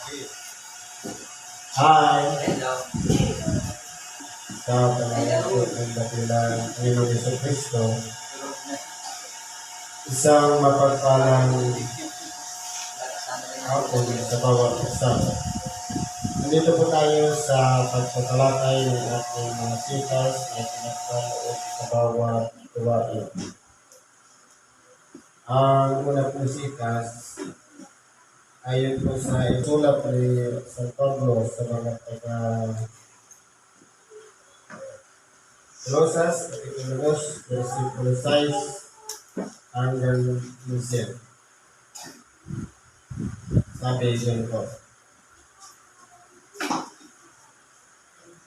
Hi! Hello. Sa pangalangkot ng dakilang Panginoong Jesucristo, isang mapagpalang hapon sa bawat isa. Nandito po tayo sa pagtatalakay ng ating mga sitas na pinagkaloob sa bawat gawain. Ang una pong sitas, ayon po sa isulat ni San Pablo sa mga Colosas, Kapitulo 2, versikulo 6 hanggang 11. Sabi ganito.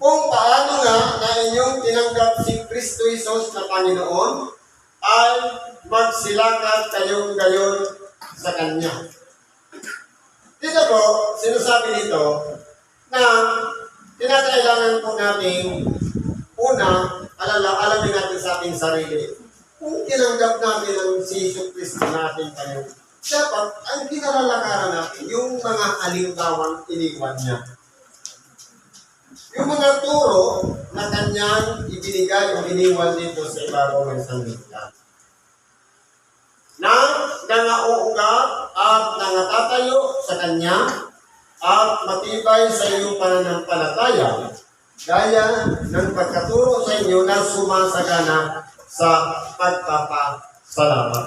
Kung paano nga na inyong tinanggap si Kristo Jesus na Panginoon, ay magsilakad kayong gayon sa Kanya. Dito po, sinasabi nito na kinakailangan po natin una, alamin natin sa ating sarili. Kung tinanggap natin ang si Jesus Kristo na ating Panginoon, dapat ang kinalalakaran natin yung mga halimbawang iniwan niya. Yung mga turo na kanyang ibinigay o iniwan dito sa ibabaw ng sangita. Na nangauugat at nangatatayo sa kanya at matibay sa iyong pananampalataya gaya ng pagkaturo sa inyo na sumasagana sa pagpapasalamat.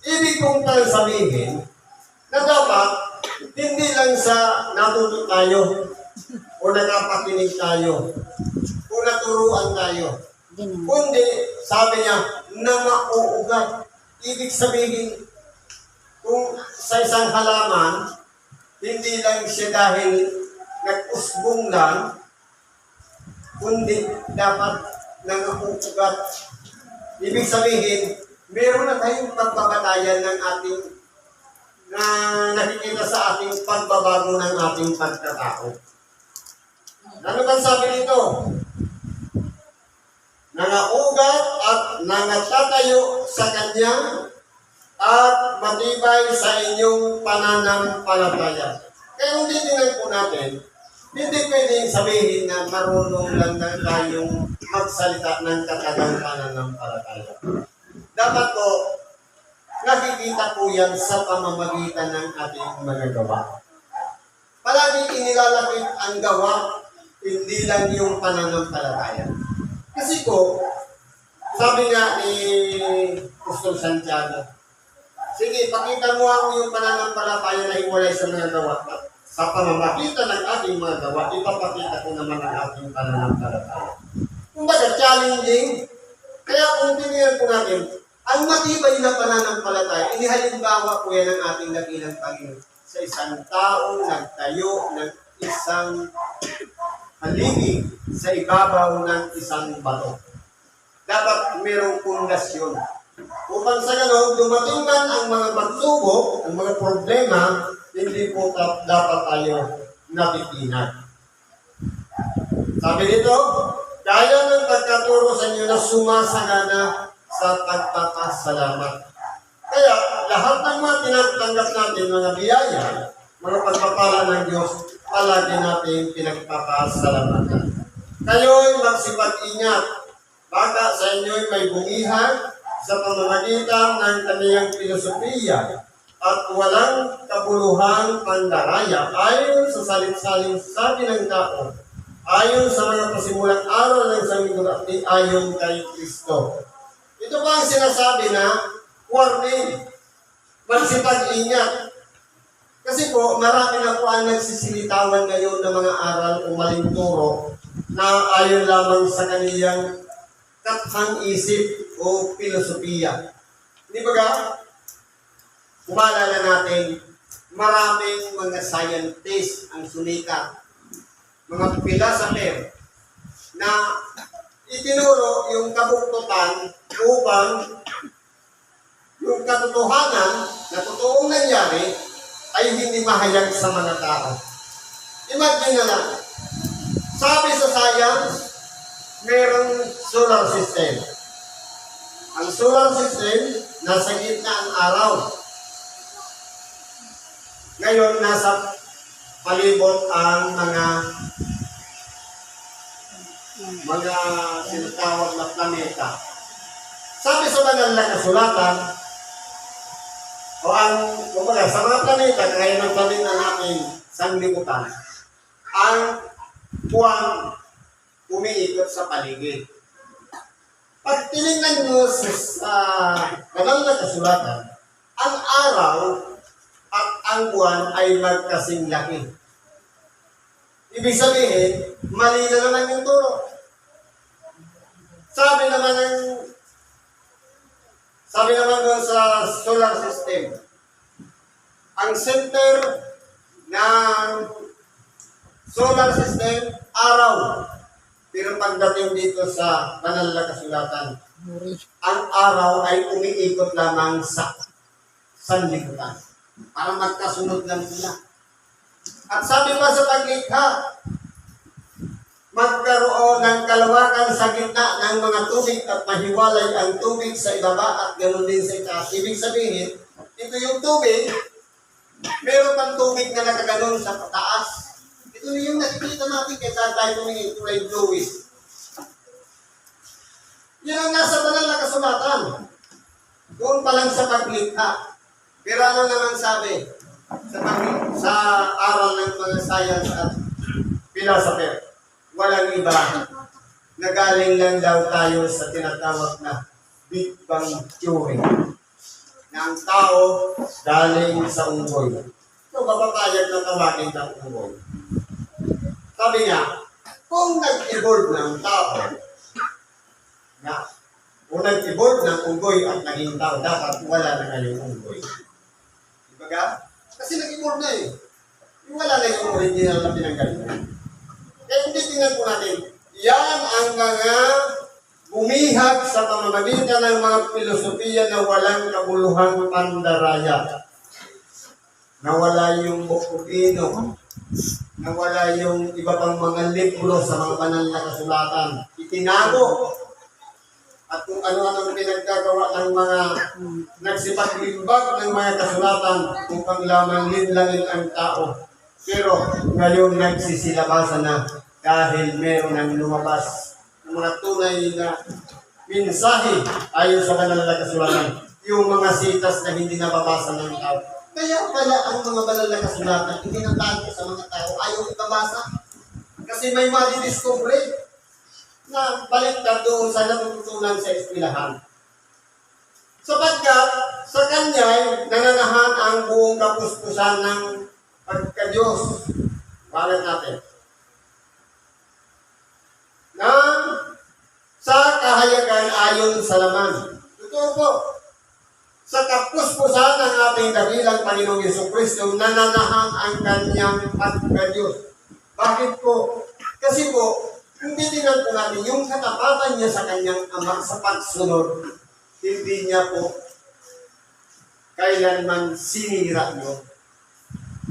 Ibig kong sabihin na dapat hindi lang sa natuto tayo o nakapakinig tayo o naturuan tayo, kundi sabi niya na mauugat. Ibig sabihin, kung sa isang halaman, hindi lang siya dahil nag-usbong lang, kundi dapat nangakukugat. Ibig sabihin, meron na tayong pagbabatayan ng ating na nakikita sa ating pagbabago ng ating pagkatao. Ano bang sabi nito? Nangaugat at nangatatayo sa Kanya at matibay sa inyong pananampalataya. Kaya kung titingnan po natin, hindi pwedeng sabihin na marunong lang na tayong magsalita ng katagang pananampalataya. Dapat po, nakikita po yan sa pamamagitan ng ating mga gawa. Palagi inilalapit ang gawa, hindi lang yung pananampalataya. Kasi po, sabi nga ni Apostol Santiago, sige, pakita mo ako yung pananampalataya na iwalay sa mga gawa. Sa pamamagitan ng ating mga gawa, ipapakita ko naman ang ating pananampalataya. Kumbaga, challenging. Kaya kung tinignan po natin, ang matibay na pananampalataya, inihalimbawa po yan ng ating dakilang Panginoon sa isang taong nagtayo ng isang haligi sa ibabaw ng isang bato. Dapat mayroong pundasyon. Upang sa ganon, dumating man ang mga pagsubok, ang mga problema, hindi po dapat tayo napitinag. Sabi nito, kaya ng pagkaturo sa inyo na sumasagana sa pagpapasalamat. Kaya lahat ng mga tinatanggap natin, mga biyaya, mga pagpapala ng Diyos, palagi natin pinagpapasalamatan. Kayo'y magsipag-ingat. Baka sa inyo'y may bumihan sa pamamagitan ng kaniyang filosofiya at walang kabuluhang pandaraya ayon sa salit-saling sabi ng tao, ayon sa mga pasimulang aral ng sanggol at ayon kay Kristo. Ito pa ang sinasabi na warning, magsipag-ingat. Kasi po, marami na po ang nagsisilitawan ngayon ng mga aral o maling turo na ayon lamang sa kaniyang kathang isip o filosofiya. Di ba ga? Umalala natin, maraming mga scientists ang sumikat, mga philosopher, na itinuro yung kabuktutan upang yung katotohanan na totoong nangyari ay hindi mahayag sa mga tao. Imagine na lang, sabi sa science, mayroong solar system. Ang solar system, nasa gitna ang araw. Ngayon, nasa palibot ang mga sinatawag na planeta. Sabi sa banal na kasulatan, o kumbaga, sa mga planeta, kaya ng planeta natin sanglibutan, ang buwan umiikot sa paligid. Pag tinignan nyo sa banal na kasulatan, ang araw at ang buwan ay magkasing laki. Ibig sabihin, mali na naman yung turo. Sabi naman doon sa solar system, ang center ng solar system, araw. Pero pagdating dito sa banal na kasulatan, ang araw ay umiikot lamang sa sanlibutan. Para magkasunod lang sila. At sabi pa sa paglikha, magkaroon ng kalawakan sa gitna ng mga tubig at mahiwalay ang tubig sa ibaba at ganoon din sa itaas. Ibig sabihin, ito yung tubig, meron pang tubig na nakaganon sa pataas. Ito yung nakikita natin kaya tayo tumingin, kulay bluish. Yan ang nasa banal na kasulatan. Doon pa lang sa paglikha. Pero ano naman sabi sa aral ng mga science at philosopher? Walang iba. Nagaling lang daw tayo sa tinatawag na Big Bang Theory. Na ang tao galing sa unggoy. So, mapapayag na tawagin ng unggoy. Sabi nga, kung nag-evolve ng tao, kung nag-evolve ng unggoy at naging tao, dapat wala na ngayong unggoy. Dibaga? Kasi nag-evolve na eh. Wala na yung original na pinanggalingan. Kaya hindi tingnan po natin, yan ang mga bumihag sa pamamagitan ng mga filosofiya na walang kabuluhang pandaraya. Nawala yung Bukupino, nawala yung iba pang mga libro sa mga banal na kasulatan. Itinago. At kung ano-ano pinagkagawa ng mga nagsipaglimbag ng mga kasulatan upang lamang linlangin ang tao. Pero ngayon nagsisilabasan na dahil meron ng lumabas ng mga tunay na mensahe ayon sa banal na kasulatan. Yung mga sitas na hindi nababasa ng tao. Kaya pala ang mga banal na kasulatan, hindi natago sa mga tao, ayaw ibabasa. Kasi may madidiscovery na baliktad doon sa natutunan sa eskwelahan. Sapagkat sa kanya nananahan ang buong kapuspusan ng pagka-Diyos. Bakit natin? Na sa kahayagan ayon sa laman. Totoo po. Sa kapuspusan ng ating dakilang Panginoong Jesucristo, nananahan ang kanyang pagka-Diyos. Bakit po? Kasi po, hindi tingnan po natin yung katapatan niya sa kanyang Ama sa pagsunod, hindi niya po kailanman sinira niyo.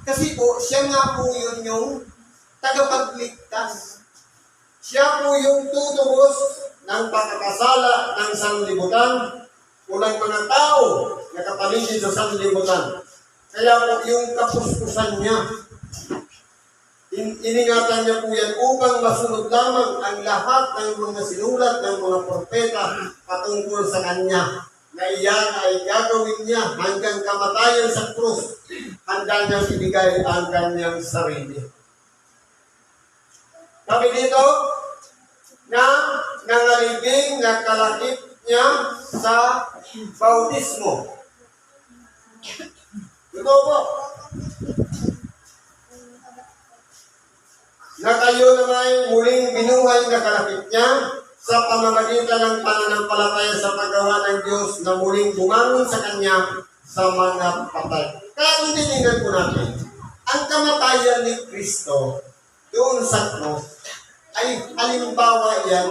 Kasi po, siya nga po yun yung tagapagligtas. Siya po yung tutubos ng pagkakasala ng sanlibutan o ng mga tao na kapaligid sa sanlibutan. Kaya po yung kapuspusan niya, iningatan niya po yan upang masunod lamang ang lahat ng mga sinulat ng mga propeta patungkol sa kanya na iyan ay gagawin niya hanggang kamatayan sa krus. Handa niyang ibigay ang kanyang sarili. Sabi dito na nangalibing na kalakip niya sa bautismo. Ito po. Na kayo naman muling binuhay na kalakip niya sa pamamagitan ng pananampalataya sa paggawa ng Diyos na muling bumangon sa Kanya sa mga patay. Kaya kung tinignan po natin, ang kamatayan ni Kristo doon sa cross ay halimbawa yan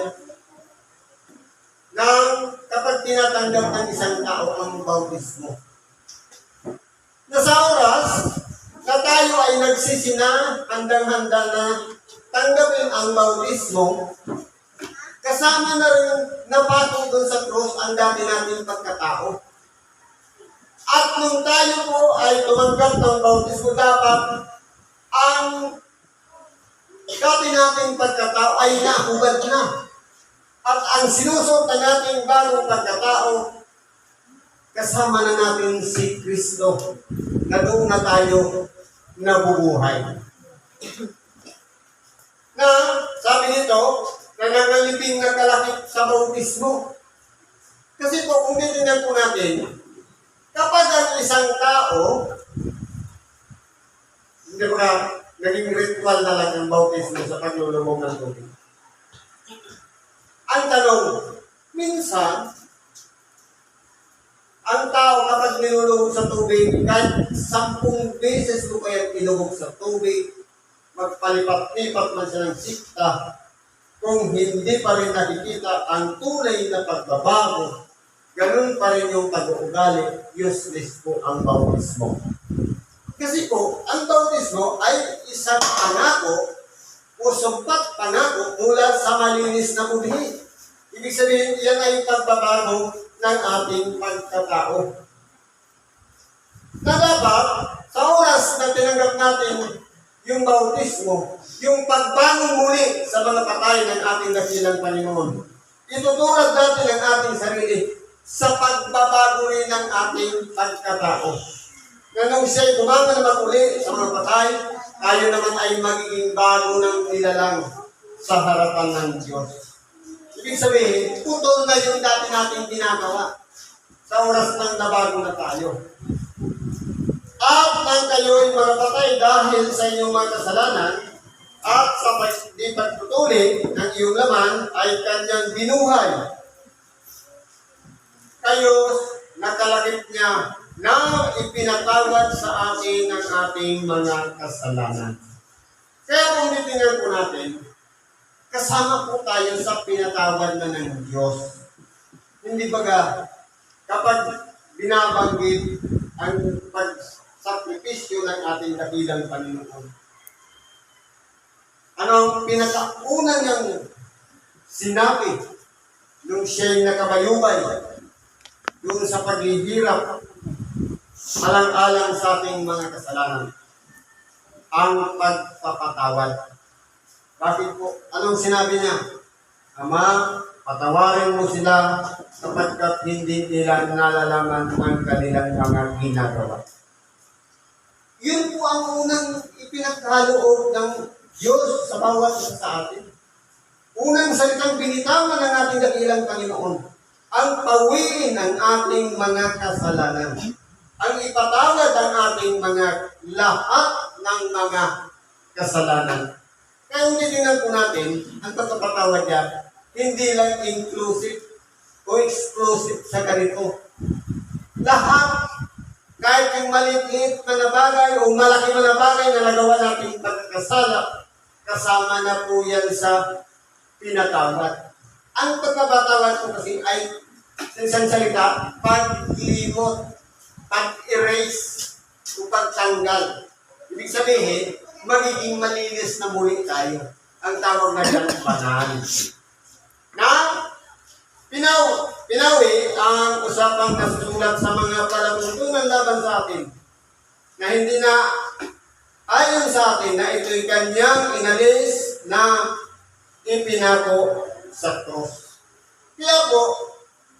ng kapag tinatanggap ng isang tao ang bautismo. Na sa oras na tayo ay nagsisina, handang-handa na tanggapin ang bautismo, kasama na rin napatong doon sa cross ang dati nating pagkatao. At nung tayo po ay tumanggap ng bautismo, dapat ang ang dati nating pagkatao ay nahubad na. At ang sinusot na nating bagong pagkatao, kasama na natin si Kristo na doon na tayo nabubuhay. Na, sabi nito, nangangalipin na kalakip sa bautismo. Kasi po, kung titignan po natin, kapag ang isang tao, hindi ba naging ritual na lang ang bautismo sa paglulubog ng tubig. Ang tanong, minsan, ang tao kapag nilulubog sa tubig, kahit 10 beses mo kaya ilubog sa tubig, magpalipat-lipat man siya ng sikta, kung hindi pa rin nakikita ang tunay na pagbabago, ganun pa rin yung pag-uugali, useless po ang bautismo. Kasi po, ang bautismo ay isang pangako o sumpat pangako mula sa malinis na muli. Ibig sabihin, yan ay pagbabago ng ating pagkatao. Na dapat, sa oras na tinanggap natin yung bautismo, yung pagbangon muli sa mga patay ng ating dakilang Panginoon, ituturad natin ang ating sarili sa pagbabago rin ng ating pagkatao. Na nung siya'y bumangon naman uli sa mga patay, tayo naman ay magiging bago ng nilalang sa harapan ng Diyos. Ibig sabihin, putol na yung dati nating ginagawa sa oras ng nabago na tayo. At nang kayo'y mga patay dahil sa inyong mga kasalanan at sa di pagputuli ng iyong laman ay kanyang binuhay. Kayo nakalakip niya na ipinatawad sa atin ang ating mga kasalanan. Kaya kung titingnan po natin, kasama po tayo sa pinatawad na ng Diyos. Hindi baga, kapag binabanggit ang pagsakripisyo ng ating dakilang Panginoon, anong pinakaunang niyang sinabi nung siya'y nakabayubay doon sa paghihirap alang-alang sa ating mga kasalanan? Ang pagpapatawad. Bakit po? Anong sinabi niya? Ama, patawarin mo sila sapagkat hindi nila nalalaman ang kanilang mga ginagawa. Yun po ang unang ipinagkaloob ng Diyos sa bawat isa sa atin. Unang salitang binitawan ng ating dakilang Panginoon, ang pawiin ng ating mga kasalanan. Ang ipatawad ang ating mga lahat ng mga kasalanan. Kaya kung titignan po natin, ang pagpapatawad niya, hindi lang inclusive o exclusive sa ganito. Lahat, kahit yung maliit na bagay o malaki na bagay na nagawa nating pagkakasala, kasama na po yan sa pinatawad. Ang pagpapatawad po kasi ay, sa isang salita, paglimot, pag-erase, o pagtanggal. Ibig sabihin, magiging malinis na muli tayo. Ang tawag na dyan, banal. Na, pinawi ang usapang nasusulat sa mga palatuntunan laban sa atin na hindi na ayon sa atin na ito'y kanyang inalis na ipinako sa cross. Kaya po,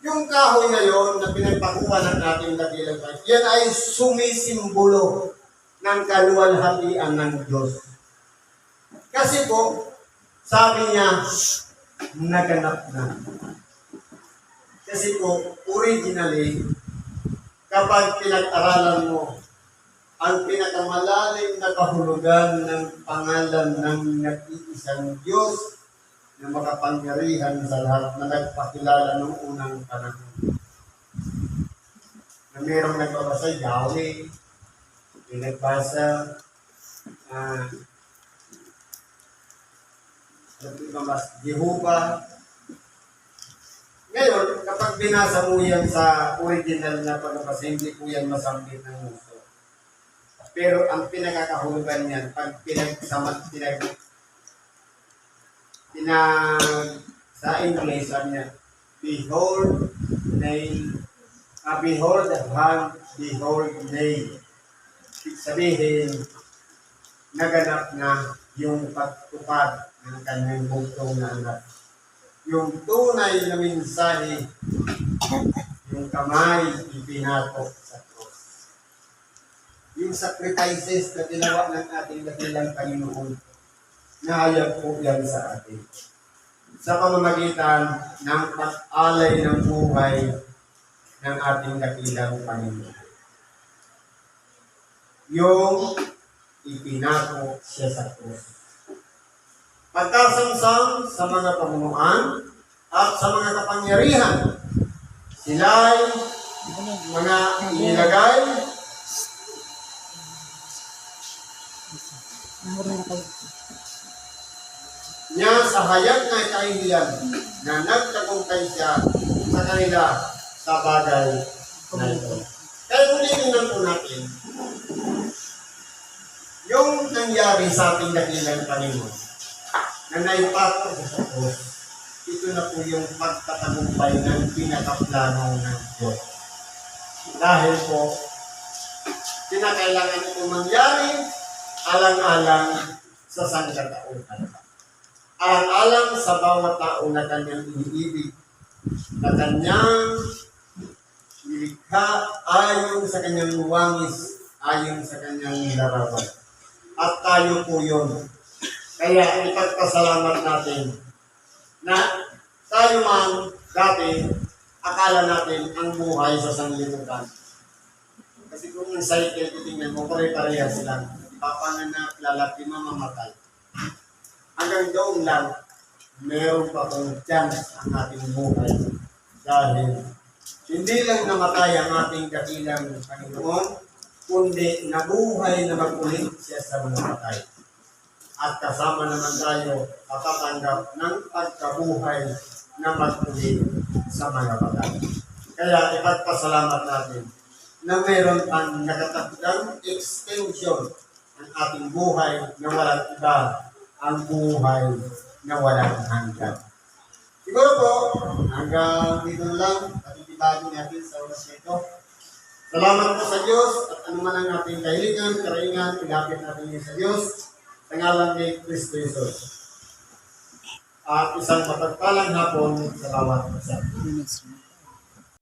yung kahoy na yon na pinagpakuha ng ating dakilang Panginoon, yan ay sumisimbolo ng kaluwalhatian ng Diyos. Kasi po, sabi niya, naganap na. Kasi po, originally, kapag pinag-aralan mo ang pinakamalalim na kahulugan ng pangalan ng nag-iisang Diyos na makapangyarihan sa lahat na nagpakilala noong unang panahon. Na mayroong nagbabasa, Yahweh, nagbasa, Jehovah. Ngayon, kapag binasa mo yan sa original na pagbabasa, hindi po yan masambit ng uso. Pero ang pinakakahulugan niyan, pag sa English, sabi niya, behold, behold the hand, behold name. Sabihin, naganap na yung pagtupad ng kanyang bugtong na anak. Yung tunay na mensahe, yung kamay ipinatok sa cross. Yung sacrifices na ginawa ng ating dakilang Panginoon, nahayag po yan sa atin. Sa pamamagitan ng pag-alay ng buhay ng ating dakilang Panginoon. Yung ipinato siya sa krus. Pagkasamsam sa mga pamunuan at sa mga kapangyarihan, sila'y mga inilagay niya sa hayag na kahihiyan na nagtagumpay siya sa kanila sa bagay na ito. Kaya kung tingnan po natin, yung nangyari sa ating dakilang Panginoon, na naipato sa krus, ito na po yung pagtatagumpay ng pinakaplano ng Diyos. Dahil po, kinakailangan ito mangyari alang-alang sa sangkatauhan. Alang-alang sa bawat tao na kanyang iniibig, na kanyang nilikha ayon sa kanyang wangis, ayon sa kanyang larawan. At tayo po yun. Kaya ipagpasalamat natin na tayo man dati akala natin ang buhay sa sanglibutan. Kasi kung yung cycle, titingnan mo, pare-parehas lang. Papanganak, lalaki, mamamatay. Hanggang doon lang, meron pa pong chance ang ating buhay. Dahil hindi lang namatay ang ating dakilang Panginoon, kundi nabuhay na mag-ulit siya sa mga patay. At kasama naman tayo matatanggap ng pagkabuhay na mag-ulit sa mga patay. Kaya ipagpasalamat natin na meron pang nakatagdang extension ang ating buhay na walang iba, ang buhay na walang hanggan. Siguro po, hanggang dito lang, patitibagin natin sa oras nito. Salamat po sa Diyos at anuman ang ating kahilingan, karaingan, ilapit natin yun sa Diyos sa ngalan ni Kristo Jesus. At isang mapagpalang hapon sa bawat isa.